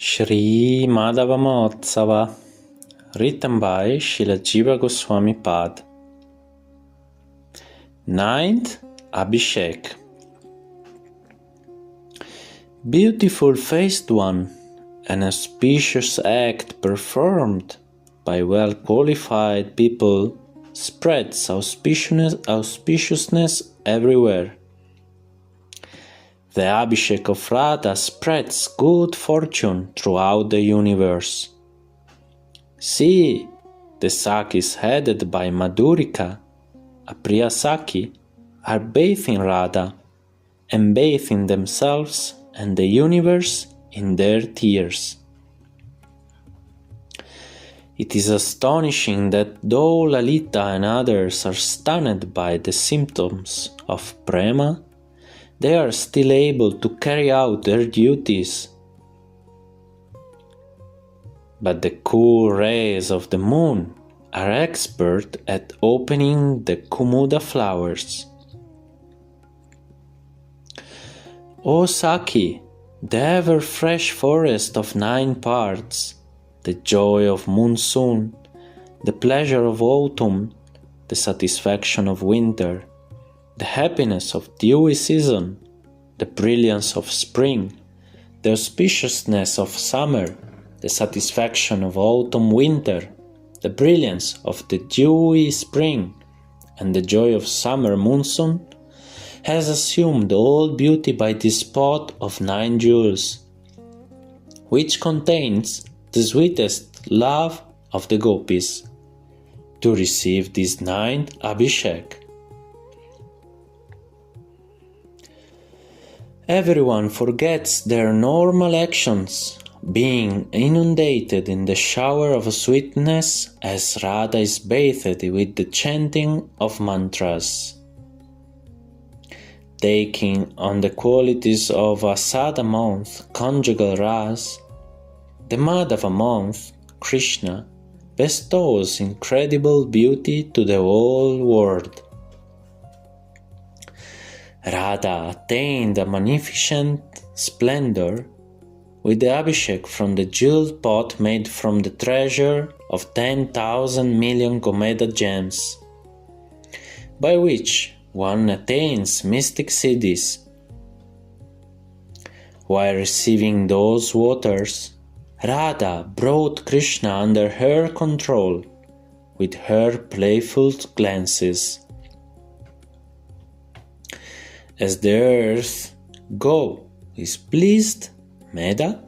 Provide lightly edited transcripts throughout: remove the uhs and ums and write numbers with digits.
Shri Madhava Mahotsava, written by Srila Jiva Goswamipada. Ninth Abhishek. Beautiful faced one, an auspicious act performed by well-qualified people spreads auspiciousness everywhere. The Abhishek of Radha spreads good fortune throughout the universe. See, the Sakis headed by Madhurika, a Priya Saki, are bathing Radha and bathing themselves and the universe in their tears. It is astonishing that though Lalita and others are stunned by the symptoms of prema, they are still able to carry out their duties. But the cool rays of the moon are expert at opening the Kumuda flowers. O Saki, the ever-fresh forest of 9 parts, the joy of monsoon, the pleasure of autumn, the satisfaction of winter, the happiness of dewy season, the brilliance of spring, the auspiciousness of summer, the satisfaction of autumn-winter, the brilliance of the dewy spring, and the joy of summer monsoon, has assumed all beauty by this pot of 9 jewels, which contains the sweetest love of the gopis, to receive this 9th Abhishek. Everyone forgets their normal actions, being inundated in the shower of sweetness as Radha is bathed with the chanting of mantras. Taking on the qualities of a Sada month, conjugal ras, the Madhava month, Krishna, bestows incredible beauty to the whole world. Radha attained a magnificent splendor with the Abhishek from the jeweled pot made from the treasure of 10,000 million Gomeda gems, by which one attains mystic siddhis. While receiving those waters, Radha brought Krishna under her control with her playful glances. As the earth, Go, is pleased, Meda,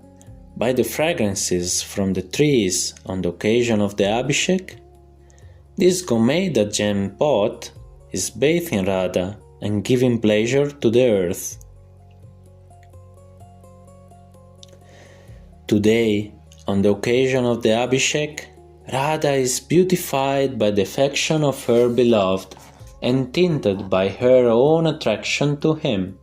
by the fragrances from the trees on the occasion of the Abhishek, this Gomeda gem pot is bathing Radha and giving pleasure to the earth. Today, on the occasion of the Abhishek, Radha is beautified by the affection of her beloved and tinted by her own attraction to him.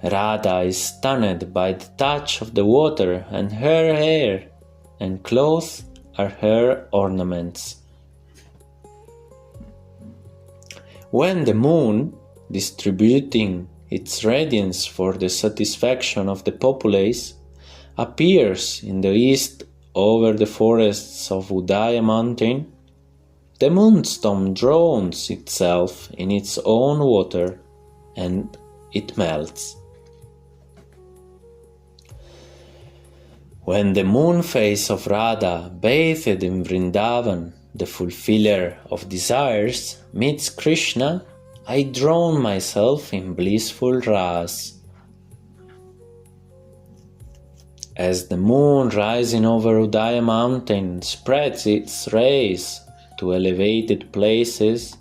Radha is stunned by the touch of the water, and her hair and clothes are her ornaments. When the moon, distributing its radiance for the satisfaction of the populace, appears in the east over the forests of Udaya mountain, the moonstone drowns itself in its own water, and it melts. When the moon face of Radha, bathed in Vrindavan, the fulfiller of desires, meets Krishna, I drown myself in blissful ras. As the moon rising over Udaya mountain spreads its rays to elevated places,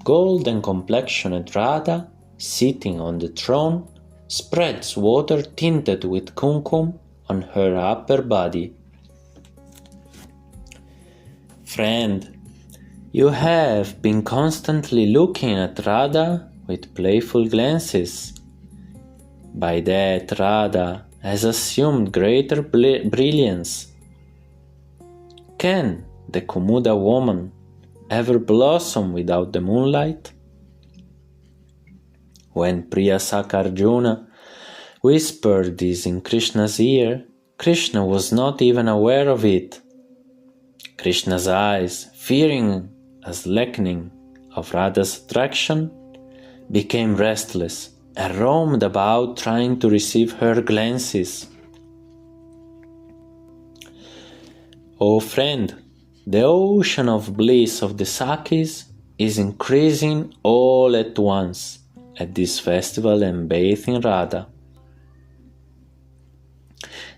golden complexioned Radha, sitting on the throne, spreads water tinted with kumkum on her upper body. Friend, you have been constantly looking at Radha with playful glances. By that, Radha has assumed greater brilliance. Can the Kumuda woman ever blossom without the moonlight? When Priya Sakarjuna whispered this in Krishna's ear, Krishna was not even aware of it. Krishna's eyes, fearing a slackening of Radha's attraction, became restless and roamed about trying to receive her glances. O friend, the ocean of bliss of the Sakis is increasing all at once at this festival and bathing Radha.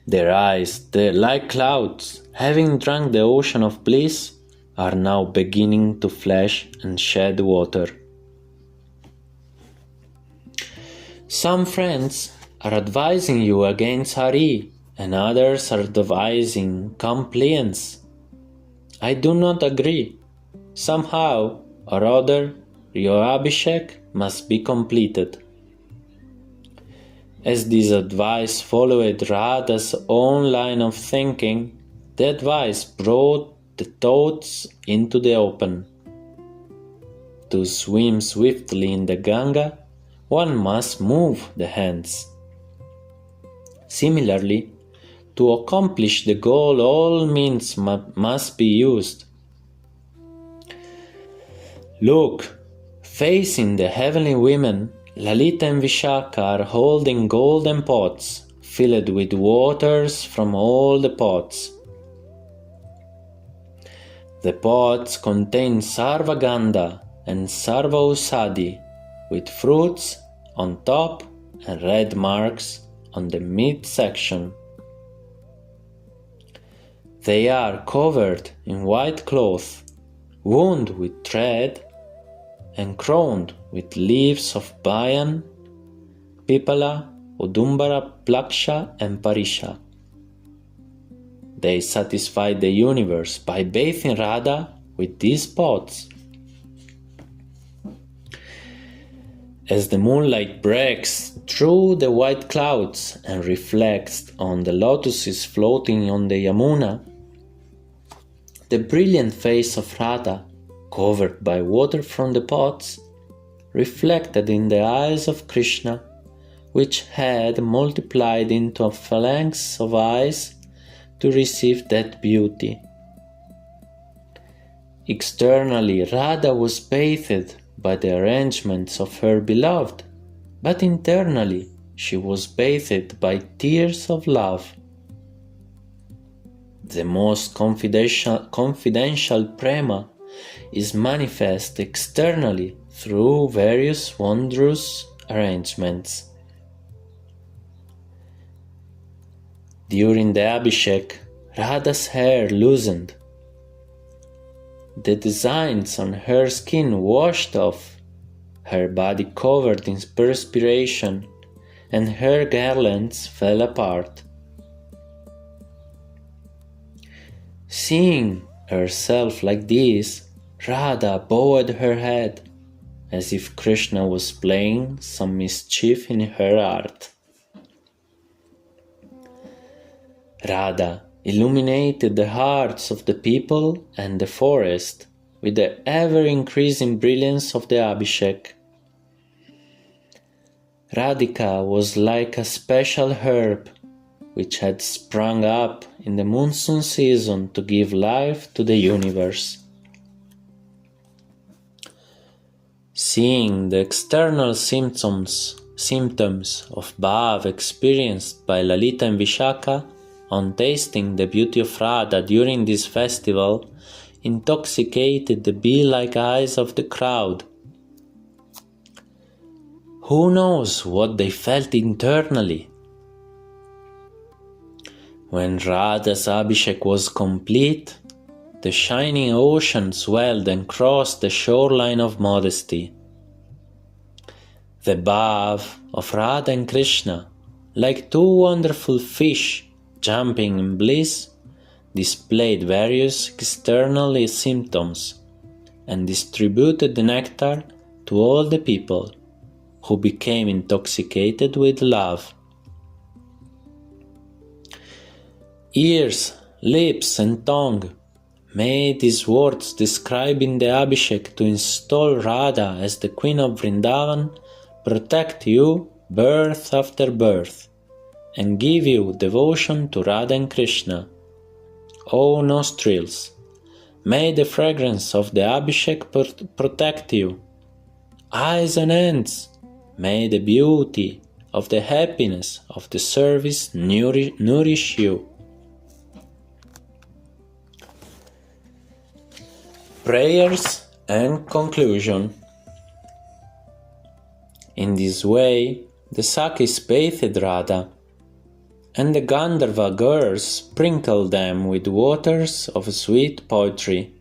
Their eyes, like clouds, having drunk the ocean of bliss, are now beginning to flash and shed water. Some friends are advising you against Hari, and others are advising compliance. I do not agree. Somehow or other, your Abhishek must be completed. As this advice followed Radha's own line of thinking, the advice brought the thoughts into the open. To swim swiftly in the Ganga, one must move the hands. Similarly, to accomplish the goal, all means must be used. Look, facing the heavenly women, Lalita and Vishaka are holding golden pots filled with waters from all the pots. The pots contain Sarvagandha and Sarvausadi with fruits on top and red marks on the midsection. They are covered in white cloth, wound with thread, and crowned with leaves of Bayan, Pipala, Udumbara, Plaksha, and Parisha. They satisfy the universe by bathing Radha with these pots. As the moonlight breaks through the white clouds and reflects on the lotuses floating on the Yamuna, the brilliant face of Radha, covered by water from the pots, reflected in the eyes of Krishna, which had multiplied into a phalanx of eyes to receive that beauty. Externally, Radha was bathed by the arrangements of her beloved, but internally she was bathed by tears of love. The most confidential prema is manifest externally through various wondrous arrangements. During the Abhishek, Radha's hair loosened. The designs on her skin washed off, her body covered in perspiration, and her garlands fell apart. Seeing herself like this, Radha bowed her head, as if Krishna was playing some mischief in her heart. Radha illuminated the hearts of the people and the forest with the ever-increasing brilliance of the Abhishek. Radhika was like a special herb which had sprung up in the monsoon season to give life to the universe. Seeing the external symptoms of bhav experienced by Lalita and Vishaka on tasting the beauty of Radha during this festival intoxicated the bee-like eyes of the crowd. Who knows what they felt internally? When Radha's Abhishek was complete, the shining ocean swelled and crossed the shoreline of modesty. The bhav of Radha and Krishna, like two wonderful fish jumping in bliss, displayed various external symptoms and distributed the nectar to all the people, who became intoxicated with love. Ears, lips, and tongue made these words describing the Abhishek to install Radha as the Queen of Vrindavan, protect you birth after birth. and give you devotion to Radha and Krishna. O nostrils, may the fragrance of the Abhishek protect you. Eyes and hands, may the beauty of the happiness of the service nourish you. Prayers and conclusion. In this way, the Sakis bathed Radha, and the Gandharva girls sprinkled them with waters of sweet poetry.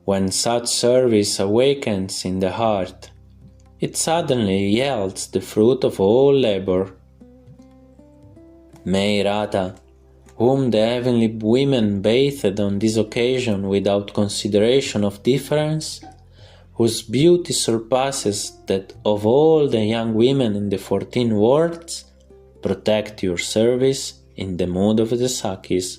When such service awakens in the heart, it suddenly yields the fruit of all labor. May Radha, whom the heavenly women bathed on this occasion without consideration of difference, whose beauty surpasses that of all the young women in the 14 worlds, protect your service in the mood of the Sakis.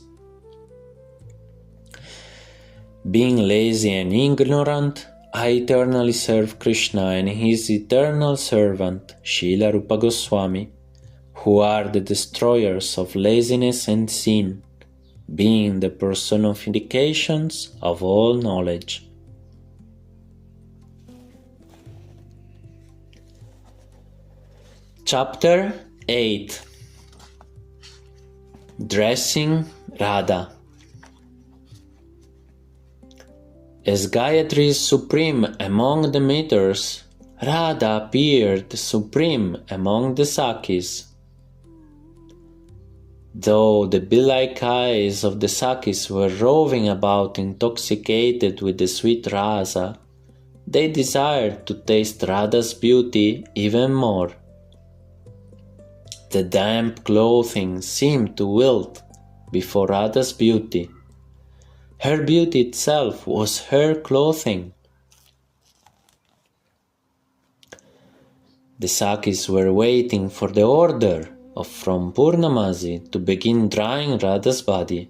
Being lazy and ignorant, I eternally serve Krishna and his eternal servant, Srila Rupa Goswami, who are the destroyers of laziness and sin, being the personifications of all knowledge. Chapter 8. Dressing Radha. As Gayatri is supreme among the meters, Radha appeared supreme among the Sakis. Though the bee-like eyes of the Sakis were roving about intoxicated with the sweet rasa, they desired to taste Radha's beauty even more. The damp clothing seemed to wilt before Radha's beauty. Her beauty itself was her clothing. The Sakis were waiting for the order from Purnamasi to begin drying Radha's body.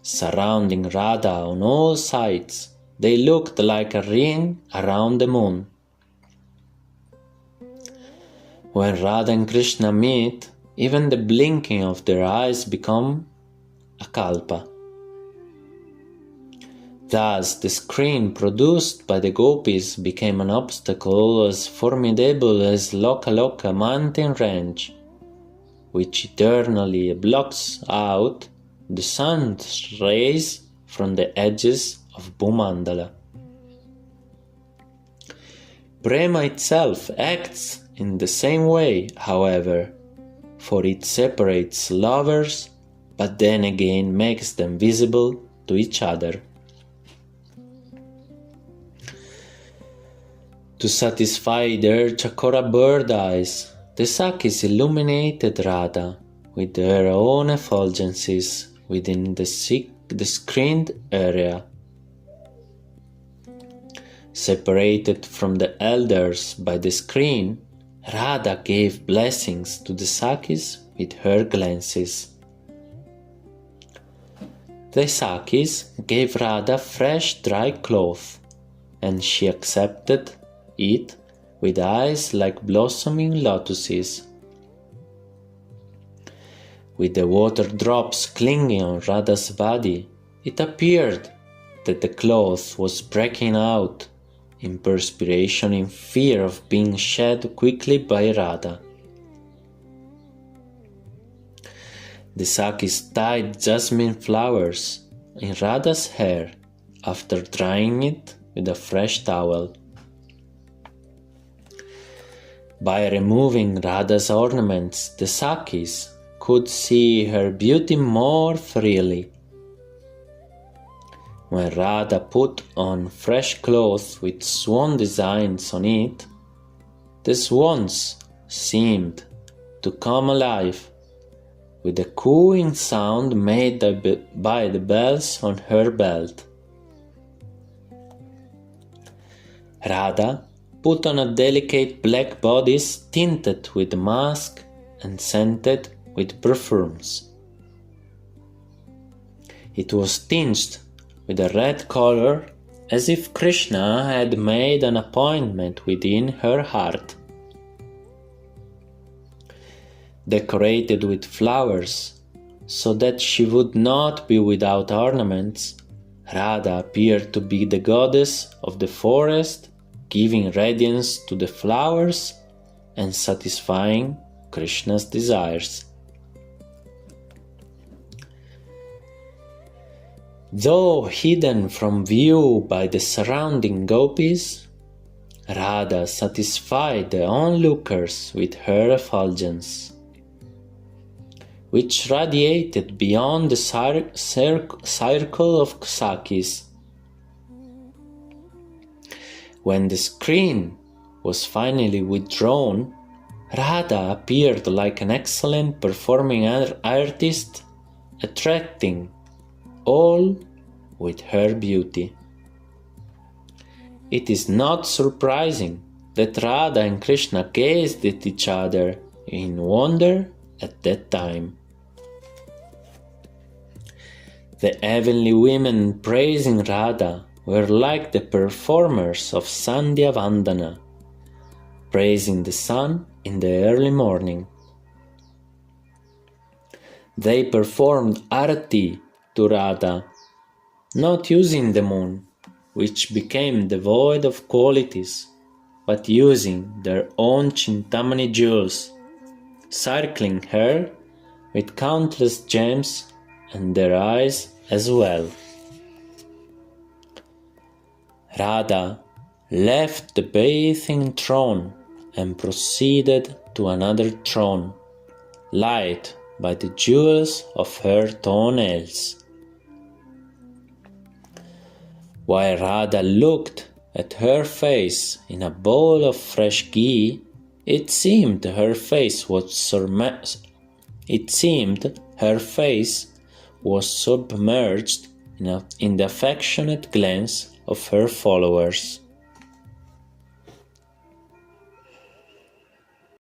Surrounding Radha on all sides, they looked like a ring around the moon. When Radha and Krishna meet, even the blinking of their eyes become a kalpa. Thus, the screen produced by the gopis became an obstacle as formidable as Loka Loka mountain range, which eternally blocks out the sun's rays from the edges of Bhumandala. Prema itself acts in the same way, however, for it separates lovers, but then again makes them visible to each other. To satisfy their Chakora bird eyes, the Sakis illuminated Radha with their own effulgences within the screened area. Separated from the elders by the screen, Radha gave blessings to the Sakis with her glances. The Sakis gave Radha fresh dry cloth, and she accepted it with eyes like blossoming lotuses. With the water drops clinging on Radha's body, it appeared that the cloth was breaking out in perspiration in fear of being shed quickly by Radha. The Sakis tied jasmine flowers in Radha's hair after drying it with a fresh towel. By removing Radha's ornaments, the Sakis could see her beauty more freely. When Radha put on fresh clothes with swan designs on it, the swans seemed to come alive with the cooing sound made by the bells on her belt. Radha put on a delicate black bodice tinted with musk and scented with perfumes. It was tinged with a red color, as if Krishna had made an appointment within her heart. decorated with flowers, so that she would not be without ornaments, Radha appeared to be the goddess of the forest, giving radiance to the flowers and satisfying Krishna's desires. Though hidden from view by the surrounding gopis, Radha satisfied the onlookers with her effulgence, which radiated beyond the circle of Sakhis. When the screen was finally withdrawn, Radha appeared like an excellent performing artist, attracting all with her beauty. It is not surprising that Radha and Krishna gazed at each other in wonder at that time. The heavenly women praising Radha were like the performers of Sandhya Vandana, praising the sun in the early morning. They performed arati to Radha, not using the moon, which became devoid of qualities, but using their own Chintamani jewels, circling her with countless gems and their eyes as well. Radha left the bathing throne and proceeded to another throne, light by the jewels of her toenails. While Radha looked at her face in a bowl of fresh ghee, it seemed her face was submerged in the affectionate glance of her followers.